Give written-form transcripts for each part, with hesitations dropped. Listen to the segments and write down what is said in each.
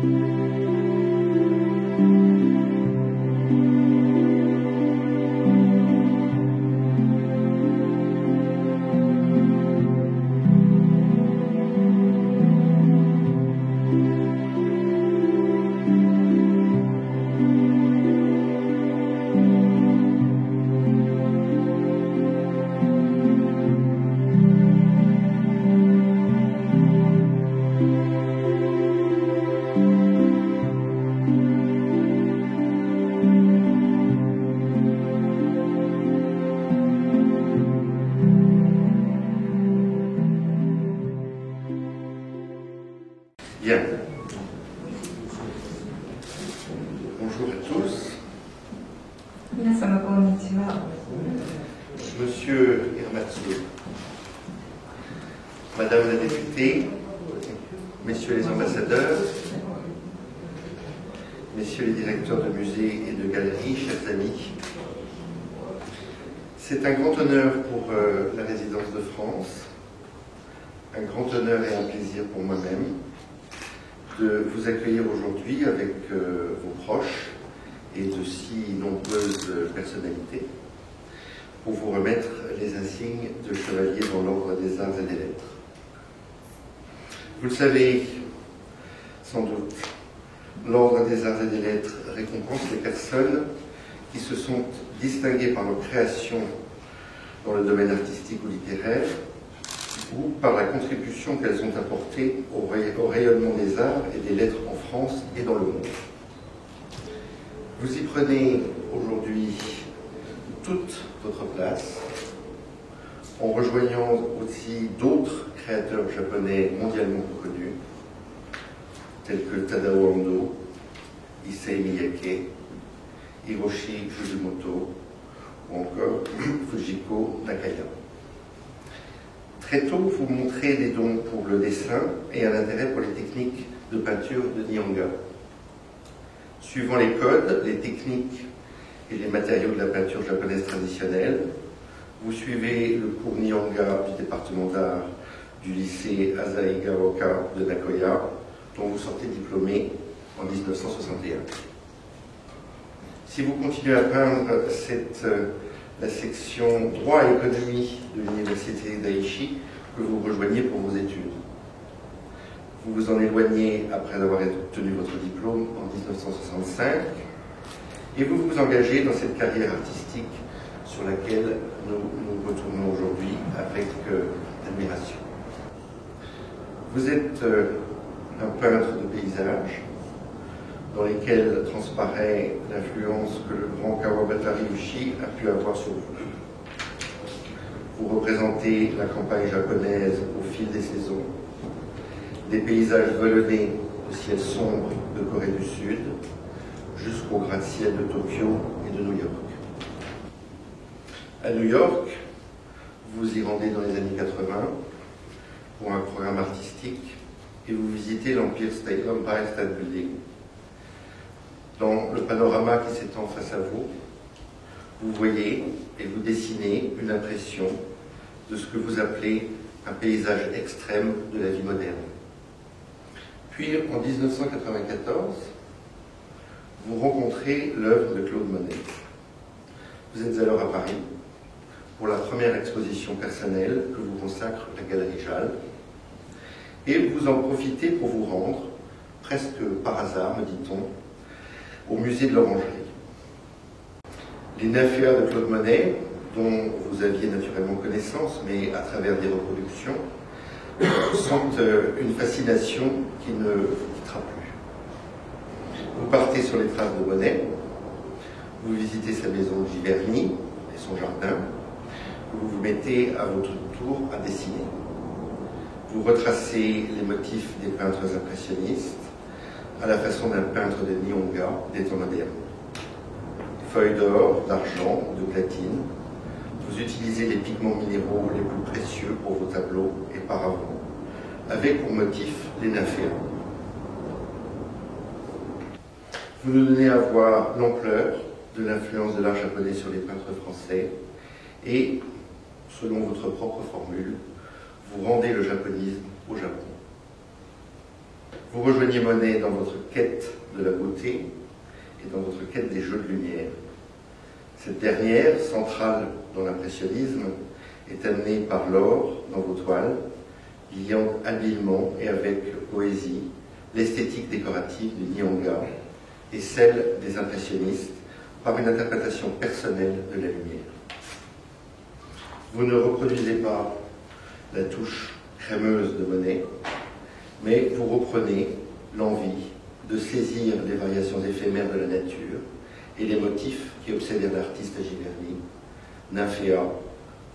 Bien. Bonjour à tous. Monsieur Hirmatsu, Madame la députée, Messieurs les ambassadeurs, Messieurs les directeurs de musées et de galeries, chers amis, c'est un grand honneur pour la résidence de France, un grand honneur et un plaisir pour moi-même de vous accueillir aujourd'hui avec vos proches et de si nombreuses personnalités pour vous remettre les insignes de chevalier dans l'ordre des arts et des lettres. Vous le savez sans doute, l'ordre des arts et des lettres récompense les personnes qui se sont distinguées par leur création dans le domaine artistique ou littéraire, ou par la contribution qu'elles ont apportée au rayonnement des arts et des lettres en France et dans le monde. Vous y prenez aujourd'hui toute votre place, en rejoignant aussi d'autres créateurs japonais mondialement reconnus, tels que Tadao Ando, Issei Miyake, Hiroshi Fujimoto ou encore Fujiko Nakaya. Très tôt, vous montrez des dons pour le dessin et un intérêt pour les techniques de peinture de Nihonga. Suivant les codes, les techniques et les matériaux de la peinture japonaise traditionnelle, vous suivez le cours Nihonga du département d'art du lycée Asaigaoka de Nagoya, dont vous sortez diplômé en 1961. Si vous continuez à peindre, c'est la section droit et économie de l'université d'Aichi que vous rejoignez pour vos études. Vous vous en éloignez après avoir obtenu votre diplôme en 1965 et vous vous engagez dans cette carrière artistique sur laquelle nous retournons aujourd'hui avec admiration. Vous êtes un peintre de paysage dans lesquels transparaît l'influence que le grand Kawabata Ryushi a pu avoir sur vous. Vous représentez la campagne japonaise au fil des saisons, des paysages vallonnés au ciel sombre de Corée du Sud, jusqu'au gratte-ciel de Tokyo et de New York. À New York, vous y rendez dans les années 80 pour un programme artistique et vous visitez l'Empire State Building. Dans le panorama qui s'étend face à vous, vous voyez et vous dessinez une impression de ce que vous appelez un paysage extrême de la vie moderne. Puis, en 1994, vous rencontrez l'œuvre de Claude Monet. Vous êtes alors à Paris pour la première exposition personnelle que vous consacre la Galerie Jalle, et vous en profitez pour vous rendre, presque par hasard, me dit-on, au musée de l'Orangerie. Les nymphéas de Claude Monet, dont vous aviez naturellement connaissance, mais à travers des reproductions, sont une fascination qui ne vous quittera plus. Vous partez sur les traces de Monet, vous visitez sa maison de Giverny et son jardin, vous vous mettez à votre tour à dessiner. Vous retracez les motifs des peintres impressionnistes, à la façon d'un peintre de Nihonga des temps modernes. Feuilles d'or, d'argent, de platine, vous utilisez les pigments minéraux les plus précieux pour vos tableaux et paravents, avec pour motif les nymphéas. Vous nous donnez à voir l'ampleur de l'influence de l'art japonais sur les peintres français et, selon votre propre formule, vous rendez le japonisme au Japon. Vous rejoignez Monet dans votre quête de la beauté et dans votre quête des jeux de lumière. Cette dernière, centrale dans l'impressionnisme, est amenée par l'or dans vos toiles, liant habilement et avec poésie l'esthétique décorative du Nyanga et celle des impressionnistes par une interprétation personnelle de la lumière. Vous ne reproduisez pas la touche crémeuse de Monet, mais vous reprenez l'envie de saisir les variations éphémères de la nature et les motifs qui obsédèrent l'artiste à Giverny, nymphéas,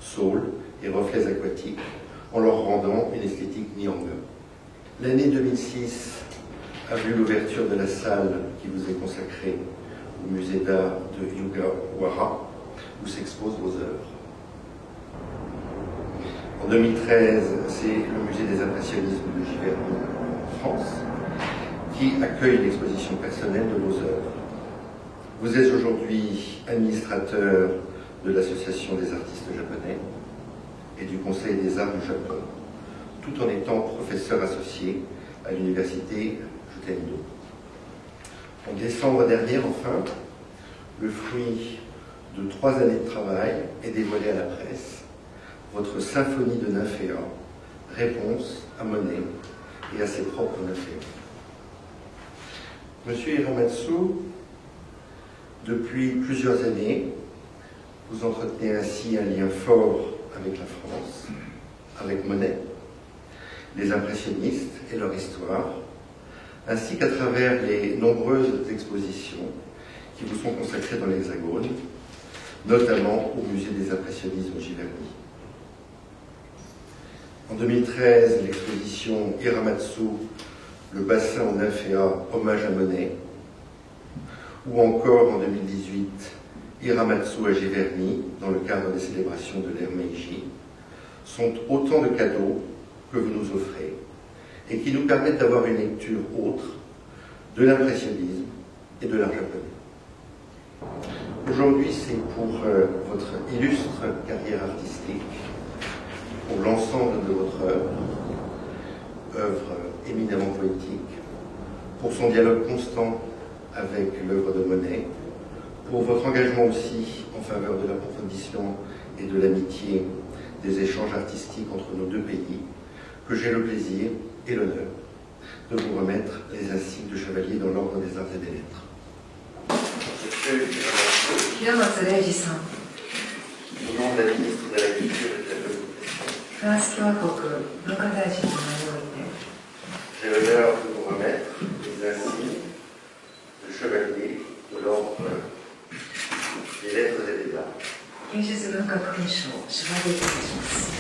saules et reflets aquatiques, en leur rendant une esthétique Nyanga. L'année 2006 a vu l'ouverture de la salle qui vous est consacrée au musée d'art de Yugawara, où s'exposent vos œuvres. En 2013, c'est le musée des impressionnismes de Giverny en France qui accueille l'exposition personnelle de vos œuvres. Vous êtes aujourd'hui administrateur de l'Association des artistes japonais et du Conseil des arts du Japon, tout en étant professeur associé à l'université Jutendo. En décembre dernier, enfin, le fruit de 3 années de travail est dévoilé à la presse, votre symphonie de nymphéas, réponse à Monet et à ses propres nymphéas. Monsieur Hiramatsu, depuis plusieurs années, vous entretenez ainsi un lien fort avec la France, avec Monet, les impressionnistes et leur histoire, ainsi qu'à travers les nombreuses expositions qui vous sont consacrées dans l'Hexagone, notamment au musée des impressionnismes Giverny. En 2013, l'exposition Hiramatsu, le bassin en nymphéas, hommage à Monet, ou encore en 2018, Hiramatsu à Giverny, dans le cadre des célébrations de l'ère Meiji, sont autant de cadeaux que vous nous offrez et qui nous permettent d'avoir une lecture autre de l'impressionnisme et de l'art japonais. Aujourd'hui, c'est pour votre illustre carrière artistique, pour l'ensemble de votre œuvre éminemment poétique, pour son dialogue constant avec l'œuvre de Monet, pour votre engagement aussi en faveur de l'approfondissement et de l'amitié des échanges artistiques entre nos deux pays, que j'ai le plaisir et l'honneur de vous remettre les insignes de chevalier dans l'ordre des arts et des lettres. Hiramatsu Reiji-san. Au nom de la ministre de la Culture et de la Communication, フランス共和国文化大臣の名において j'ai l'honneur de vous remettre les insignes de chevalier de l'ordre des lettres et des arts. 芸術文化勲章を手話でいただきます。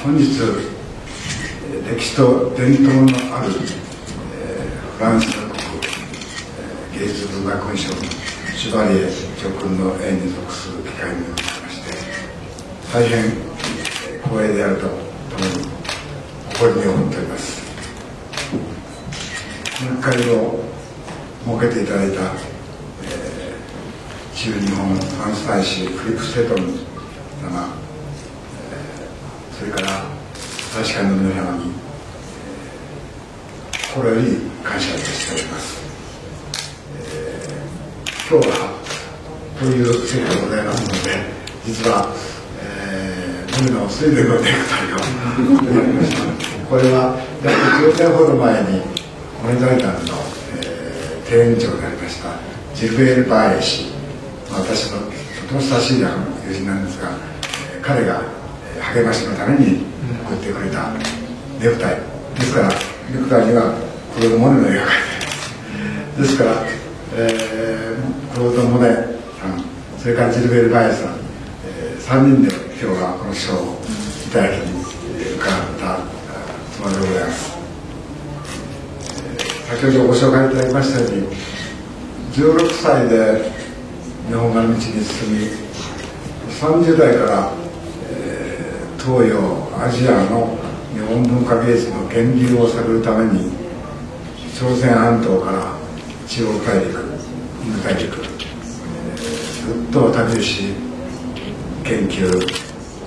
本日、歴史と伝統のある、フランス国、芸術文化勲章シュバリエ長君の永に属する機会におきまして大変、光栄であるとともに誇りに思っております。この機会を設けていただいた、駐日本フランス大使フリップ・ステトン様、それから大使館の皆様に、心より感謝いたしております。今日はという席でございますので、実は、無理の水田のネクタイをやりました。これは約10年ほど前にモネ財団の、庭園長でありましたジルベール・バーエ氏、私のとても親しい友人なんですが、彼が励ましのために送ってくれたネクタイですから、ネクタイにはクロード・モネの絵が描いてあります。ですから、クロード・モネさん、それからジルベール・バーエさん、3人で今日はこの賞をいただきに伺ったつもりでございます。先先ほどご紹介いただきましたように、16歳で日本画の道に進み、30代から、東洋アジアの日本文化芸術の源流を探るために、朝鮮半島から中国大陸、インド大陸、ずっと旅をし、研究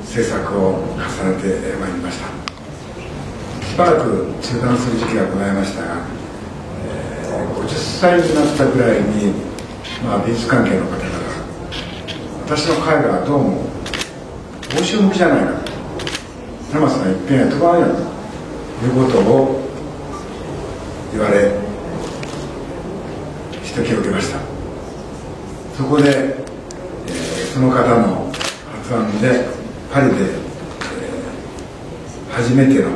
制作を重ねてまいりました。しばらく中断する時期がございましたが、50歳になったぐらいに、美術関係の方から私の絵画はどうも欧州向きじゃないかと、玉瀬さん一遍や飛ばんやということを言われ、指摘を受けました。そこで、その方の発案でパリで、初めての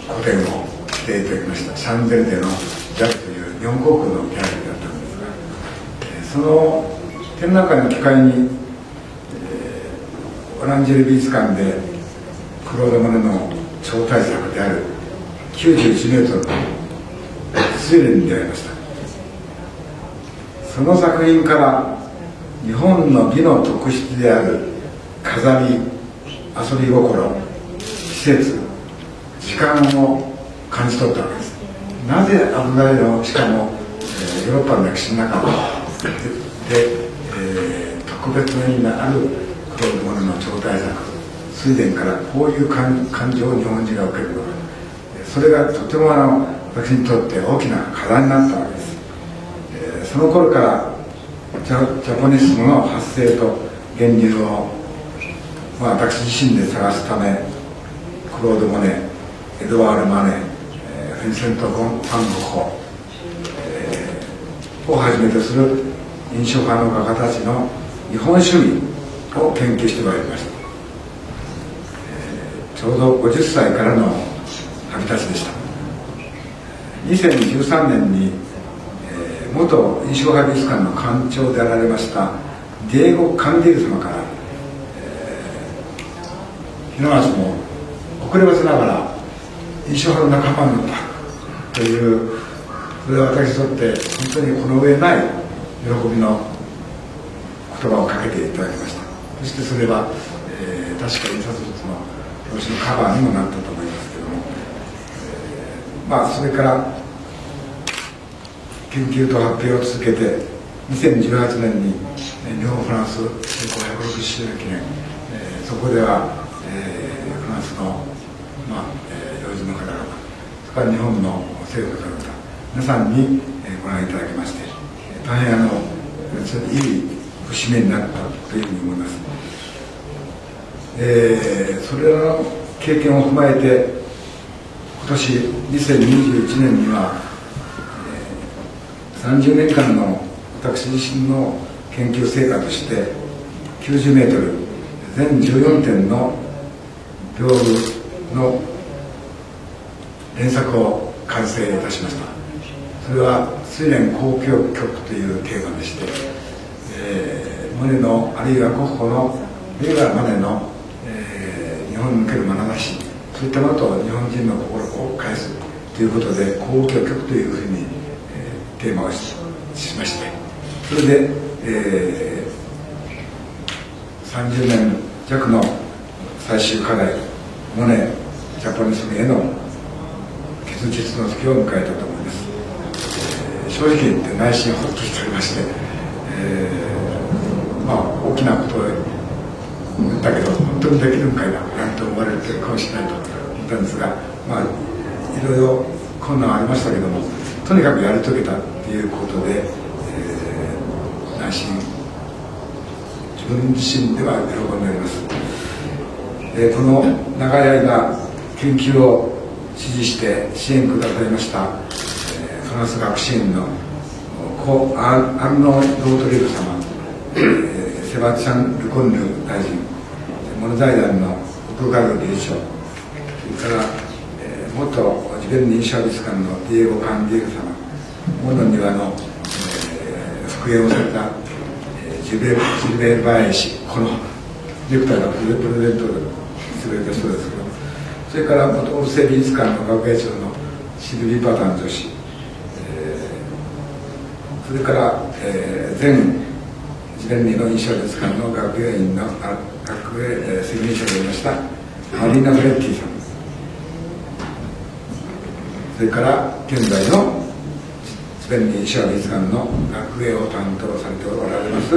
個展をしていただきました。シャンゼリゼのジャルという日本航空のギャラリーだったんですが、その展覧会の機会に、オランジェル美術館でクロード・モネの超大作である91メートルの睡蓮に出会いました。その作品から日本の美の特質である飾り、遊び心、季節、時間を感じ取ったわけです。なぜ油絵の、しかも、ヨーロッパの歴史の中で、特別な意味のあるクロード・モネの超大作睡蓮からこういう感情を日本人が受けるのか、それがとても私にとって大きな課題になったわけです。その頃からジャポニスムの発生と源流を、私自身で探すため、クロード・モネ、エドワール・マネ、フィンセント・ファン・ゴッホをはじめとする印象派の画家たちの日本主義を研究してまいりました。ちょうど50歳からの旅立ちでした。2013年に、元印象派美術館の館長であられましたディエゴ・カンディール様から、ひなわしも遅ればせながら印象派の仲間になったという、それは私にとって本当にこの上ない喜びの言葉をかけていただきました。そしてそれは、確か印刷物の表紙のカバーにもなったと思いますけども、それから研究と発表を続けて、2018年に日本フランス成功160周年記念、そこでは、フランスの、要人の方々、それから日本の政府の方々、皆さんにご覧いただきまして、大変それでいい節目になったというふうに思います。それらの経験を踏まえて、今年2021年には、30年間の私自身の研究成果として90メートル全14点の屏風の連作を完成いたしました。それは睡蓮交響曲というテーマでして、モネのあるいはゴッホのあるいはマネの、日本に向ける眼差し、そういったものと日本人の心を返すということで交響曲というふうに、テーマを しまして、それで、30年弱の最終課題、モネジャポニスムへの結実の時を迎えたと思います。正直言って内心ほっとしておりまして、大きなことを言ったけど本当にできるんかいななんて思われてるかもしれないと思ったんですが、いろいろ困難ありましたけども、とにかくやり遂げたということで、内心自分自身では喜んでおります。この長い間研究を支持して支援くださいました、フランス学士院のアンノ・ロートリル様、セバスチャン・ルコンヌ大臣、モネ財団の奥ガル理事長、それから、元ジベンニ印象美術館のディエゴ・カンディール様、モノ庭の、復元をされた、ジルベール・バヤイ氏、このネクタイのプレゼントしてくれた人ですけど、それから元オルセ美術館の学芸長のシルビー・パタン女子、それから、前ジベンニの印象術館の学芸員の学芸責任者でありましたマリーナ・フレッティさん、それから現在のジベンニ石原美術館の学芸を担当されておられます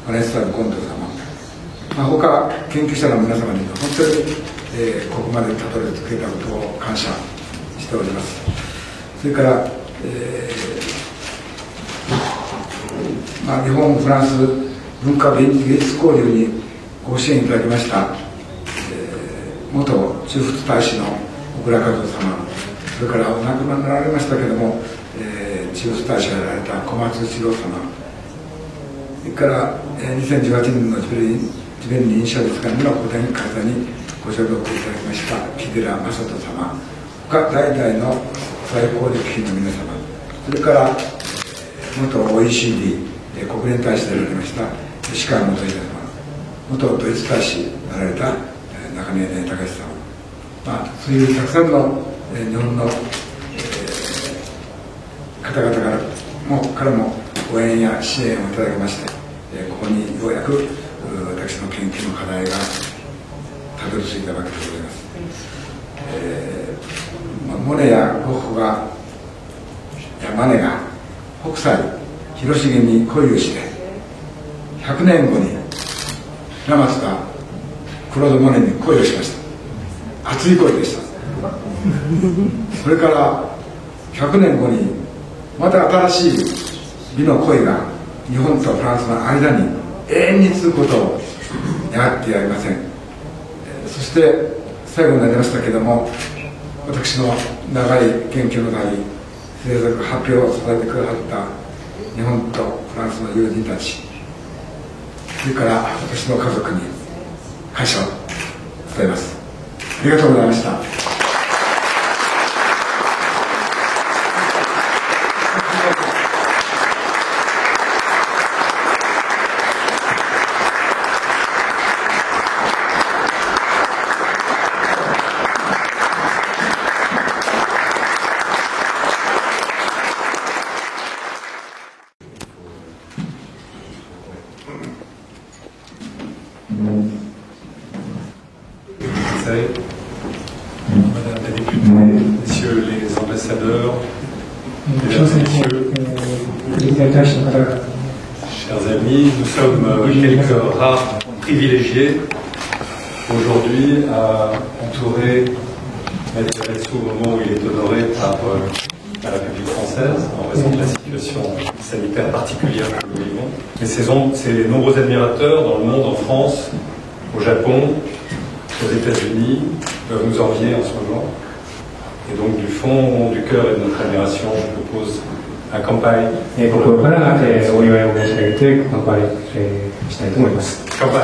バネッサ・ゴンド様、他研究者の皆様に本当に、ここまでたどり着けたことを感謝しております。それから、日本フランス文化芸術交流にご支援いただきました、元駐仏大使の小倉和夫様、それからお亡くなられましたけれども、駐仏大使がやられた小松一郎様、それから2018年のジベンニ印象術館の古典開催にご協力いただきました木寺正人様、他代々の最高歴賓の皆様、それから元 OECD 国連大使であられました吉川元秀様、元ドイツ大使になられた中根隆様、そういうたくさんの日本の方々からもご縁や支援をいただきまして、ここにようやく私の研究の課題がたどり着いたわけでございます。モネやゴッホやマネが北斎、広重に恋をして100年後に平松がクロード・モネに恋をしました。熱い恋でした。それから100年後にまた新しい美の恋が日本とフランスの間に永遠に続くことを願ってやりません。そして最後になりましたけれども、私の長い研究の旅、制作発表をさせてくださった日本とフランスの友人たち、それから私の家族に感謝を伝えます。ありがとうございました。Madame la députée, messieurs les ambassadeurs, mesdames et messieurs, chers amis, nous sommes quelques rares privilégiés aujourd'hui à entourer Maître Retsou au moment où il est honoré par la République française en raison de la situation sanitaire particulière que nous vivons. Mais ces nombreux admirateurs dans le monde, en France, au Japon, aux États-Unis, peuvent nous envier en ce moment. Et donc du fond du cœur et de notre admiration, je propose un campagne. 心からお祝いを申し上げて乾杯したいと思います。乾杯。